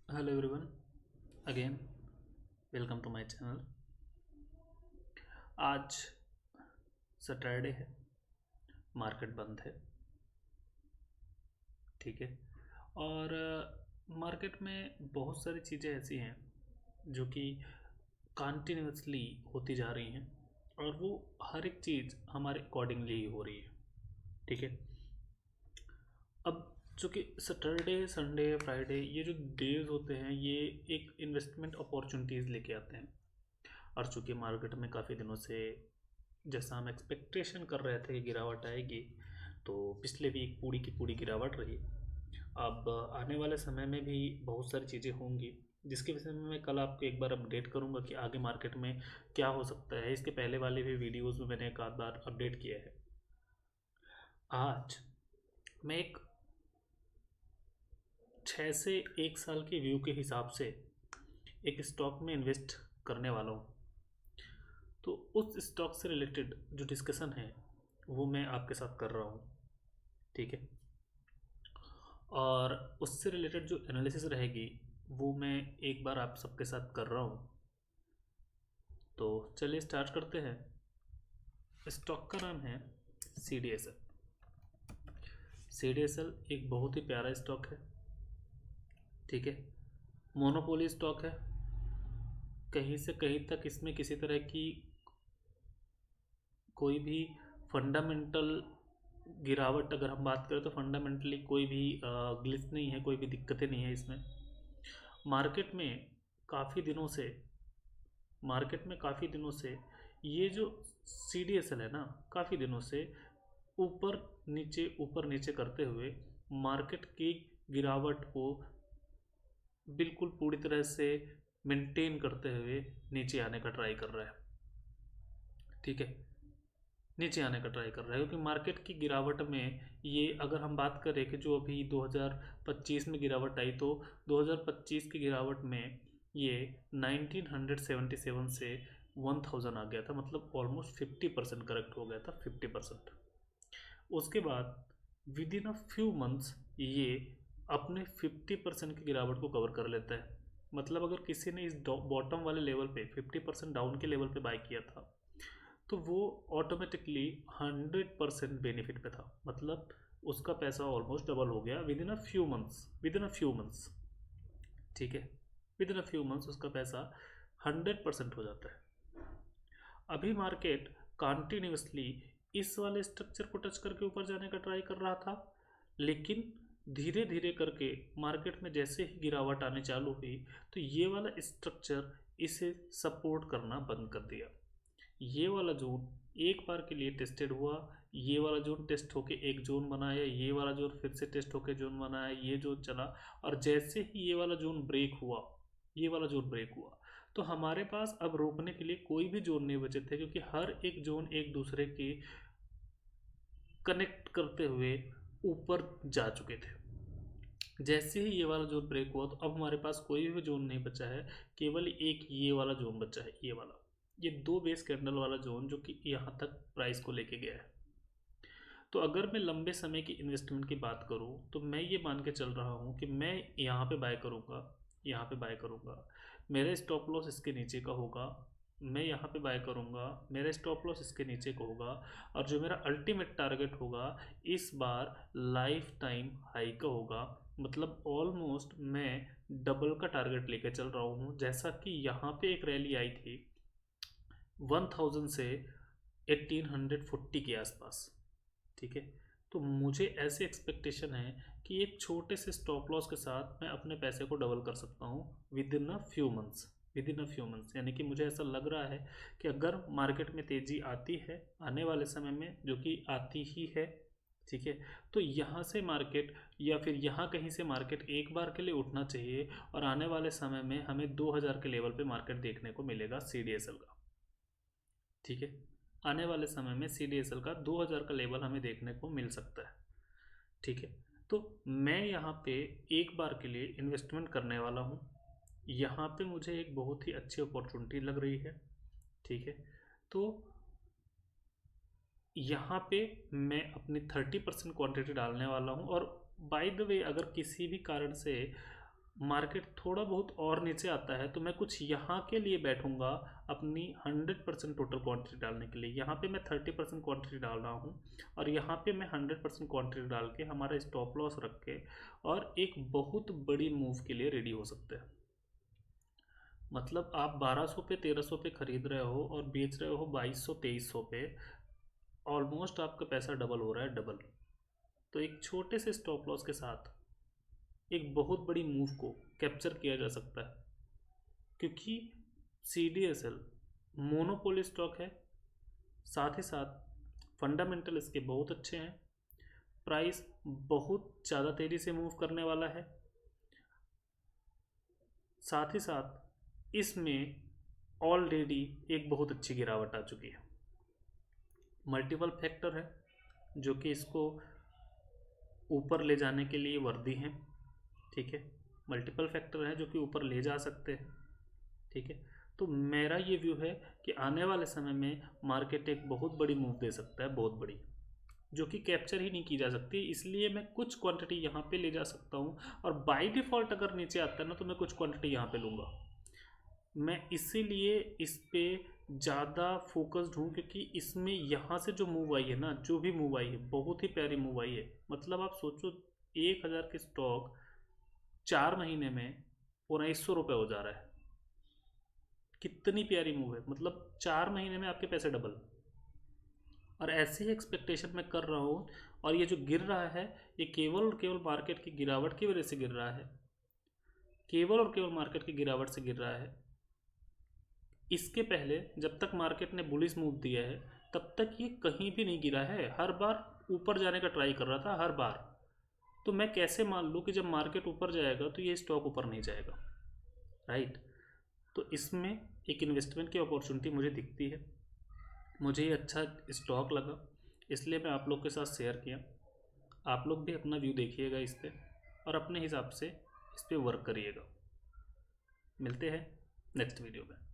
Hello everyone, again welcome to my channel. आज Saturday है, market बंद है। ठीक है। और मार्केट में बहुत सारी चीज़ें ऐसी हैं जो कि कंटिन्यूसली होती जा रही हैं, और वो हर एक चीज़ हमारे अकॉर्डिंगली ही हो रही है। ठीक है। अब चूँकि सैटरडे संडे फ्राइडे ये जो डेज होते हैं, ये एक इन्वेस्टमेंट अपॉर्चुनिटीज़ लेके आते हैं। और चूँकि मार्केट में काफ़ी दिनों से जैसा हम एक्सपेक्टेशन कर रहे थे कि गिरावट आएगी, तो पिछले वीक पूरी की पूरी गिरावट रही। अब आने वाले समय में भी बहुत सारी चीज़ें होंगी, जिसके विषय में मैं कल आपको एक बार अपडेट करूंगा कि आगे मार्केट में क्या हो सकता है। इसके पहले वाले भी वीडियोस में मैंने एक आध बार अपडेट किया है। आज मैं एक 6 से 1 साल के व्यू के हिसाब से एक स्टॉक में इन्वेस्ट करने वाला हूँ। तो उस स्टॉक से रिलेटेड जो डिस्कशन है वो मैं आपके साथ कर रहा हूँ। ठीक है। और उससे रिलेटेड जो एनालिसिस रहेगी वो मैं एक बार आप सबके साथ कर रहा हूँ। तो चलिए स्टार्ट करते हैं। स्टॉक का नाम है C D S L. C D S L एक बहुत ही प्यारा स्टॉक है। ठीक है। मोनोपोली स्टॉक है। कहीं से कहीं तक इसमें किसी तरह की कोई भी फंडामेंटल गिरावट अगर हम बात करें तो फंडामेंटली कोई भी ग्लिच नहीं है, कोई भी दिक्कतें नहीं है इसमें। मार्केट में काफ़ी दिनों से ये जो सी डी एस एल है ना, काफ़ी दिनों से ऊपर नीचे करते हुए मार्केट की गिरावट को बिल्कुल पूरी तरह से मेंटेन करते हुए नीचे आने का ट्राई कर रहा है। ठीक है। नीचे आने का ट्राई कर रहा है क्योंकि मार्केट की गिरावट में ये अगर हम बात करें कि जो अभी 2025 में गिरावट आई, तो 2025 की गिरावट में ये 1977 से 1000 आ गया था, मतलब ऑलमोस्ट 50% करेक्ट हो गया था, 50%। उसके बाद with in a few months ये अपने 50% की गिरावट को कवर कर लेता है। मतलब अगर किसी ने इस बॉटम वाले लेवल पे 50% डाउन के लेवल पे बाय किया था, तो वो ऑटोमेटिकली 100% बेनिफिट पे था। मतलब उसका पैसा ऑलमोस्ट डबल हो गया with in a few months. ठीक है। With in a few months उसका पैसा 100% हो जाता है। अभी मार्केट कॉन्टिन्यूसली इस वाले स्ट्रक्चर को टच करके ऊपर जाने का ट्राई कर रहा था, लेकिन धीरे धीरे करके मार्केट में जैसे ही गिरावट आने चालू हुई, तो ये वाला स्ट्रक्चर इसे सपोर्ट करना बंद कर दिया। ये वाला जोन एक बार के लिए टेस्टेड हुआ, ये वाला जोन टेस्ट होके एक जोन बनाया, ये वाला जोन फिर से टेस्ट होके जोन बनाया, ये जोन चला। और जैसे ही ये वाला जोन ब्रेक हुआ, तो हमारे पास अब रोकने के लिए कोई भी जोन नहीं बचे थे, क्योंकि हर एक जोन एक दूसरे के कनेक्ट करते हुए ऊपर जा चुके थे। जैसे ही ये वाला जोन ब्रेक हुआ, तो अब हमारे पास कोई भी जोन नहीं बचा है, केवल एक ये वाला जोन बचा है। ये दो बेस कैंडल वाला जोन जो कि यहाँ तक प्राइस को लेके गया है। तो अगर मैं लंबे समय की इन्वेस्टमेंट की बात करूँ, तो मैं ये मान के चल रहा हूँ कि मैं यहाँ पे बाय करूँगा, यहाँ पे बाय करूँगा, मेरा स्टॉप लॉस इसके नीचे का होगा। मैं यहाँ पे बाय करूँगा, मेरा स्टॉप लॉस इसके नीचे का होगा। और जो मेरा अल्टीमेट टारगेट होगा इस बार लाइफ टाइम हाई का होगा। मतलब ऑलमोस्ट मैं डबल का टारगेट लेके चल रहा हूँ। जैसा कि यहाँ पे एक रैली आई थी 1000 से 1840 के आसपास। ठीक है। तो मुझे ऐसे एक्सपेक्टेशन है कि एक छोटे से स्टॉप लॉस के साथ मैं अपने पैसे को डबल कर सकता हूँ with in a few months. यानी कि मुझे ऐसा लग रहा है कि अगर मार्केट में तेज़ी आती है आने वाले समय में, जो कि आती ही है, ठीक है, तो यहाँ से मार्केट या फिर यहाँ कहीं से मार्केट एक बार के लिए उठना चाहिए, और आने वाले समय में हमें 2000 के लेवल पे मार्केट देखने को मिलेगा सी डी एस एल का। ठीक है। आने वाले समय में सी डी एस एल का 2000 का लेवल हमें देखने को मिल सकता है। ठीक है। तो मैं यहाँ पे एक बार के लिए इन्वेस्टमेंट करने वाला हूँ। यहाँ पे मुझे एक बहुत ही अच्छी अपॉर्चुनिटी लग रही है। ठीक है। तो यहाँ पे मैं अपनी 30% क्वांटिटी डालने वाला हूँ। और बाय द वे, अगर किसी भी कारण से मार्केट थोड़ा बहुत और नीचे आता है तो मैं कुछ यहाँ के लिए बैठूंगा अपनी 100% टोटल क्वांटिटी डालने के लिए। यहाँ पे मैं 30% क्वांटिटी डाल रहा हूँ और यहाँ पे मैं 100% क्वांटिटी डाल के हमारा स्टॉप लॉस रख के और एक बहुत बड़ी मूव के लिए रेडी हो सकते हैं। मतलब आप 1200 पे 1300 पे खरीद रहे हो और बेच रहे हो 2200 2300 पे, ऑलमोस्ट आपका पैसा डबल हो रहा है, डबल। तो एक छोटे से स्टॉप लॉस के साथ एक बहुत बड़ी मूव को कैप्चर किया जा सकता है, क्योंकि CDSL मोनोपोली स्टॉक है, साथ ही साथ फंडामेंटल इसके बहुत अच्छे हैं, प्राइस बहुत ज़्यादा तेज़ी से मूव करने वाला है, साथ ही साथ इसमें ऑलरेडी एक बहुत अच्छी गिरावट आ चुकी है। मल्टीपल फैक्टर है जो कि इसको ऊपर ले जाने के लिए वर्दी हैं, ठीक है। मल्टीपल फैक्टर हैं जो कि ऊपर ले जा सकते हैं, ठीक है। तो मेरा ये व्यू है कि आने वाले समय में मार्केट एक बहुत बड़ी मूव दे सकता है, बहुत बड़ी, जो कि कैप्चर ही नहीं की जा सकती। इसलिए मैं कुछ क्वांटिटी यहाँ पे ले जा सकता हूँ और बाय डिफ़ॉल्ट अगर नीचे आता है ना तो मैं कुछ क्वांटिटी यहाँ पे लूँगा। मैं इसीलिए इस पे ज़्यादा फोकस्ड हूँ, क्योंकि इसमें यहाँ से जो मूव आई है ना, जो भी मूव आई है, बहुत ही प्यारी मूव आई है। मतलब आप सोचो 1000 के स्टॉक 4 महीने में 1900 रुपये हो जा रहा है। कितनी प्यारी मूव है, मतलब 4 महीने में आपके पैसे डबल। और ऐसे ही एक्सपेक्टेशन मैं कर रहा हूँ। और ये जो गिर रहा है ये केवल और केवल मार्केट की गिरावट की वजह से गिर रहा है, केवल और केवल मार्केट की गिरावट से गिर रहा है। इसके पहले जब तक मार्केट ने बुलिश मूव दिया है तब तक ये कहीं भी नहीं गिरा है, हर बार ऊपर जाने का ट्राई कर रहा था, हर बार। तो मैं कैसे मान लूँ कि जब मार्केट ऊपर जाएगा तो ये स्टॉक ऊपर नहीं जाएगा, राइट। तो इसमें एक इन्वेस्टमेंट की अपॉर्चुनिटी मुझे दिखती है, मुझे ये अच्छा स्टॉक लगा, इसलिए मैं आप लोग के साथ शेयर किया। आप लोग भी अपना व्यू देखिएगा इस पर और अपने हिसाब से इस पर वर्क करिएगा। मिलते हैं नेक्स्ट वीडियो में।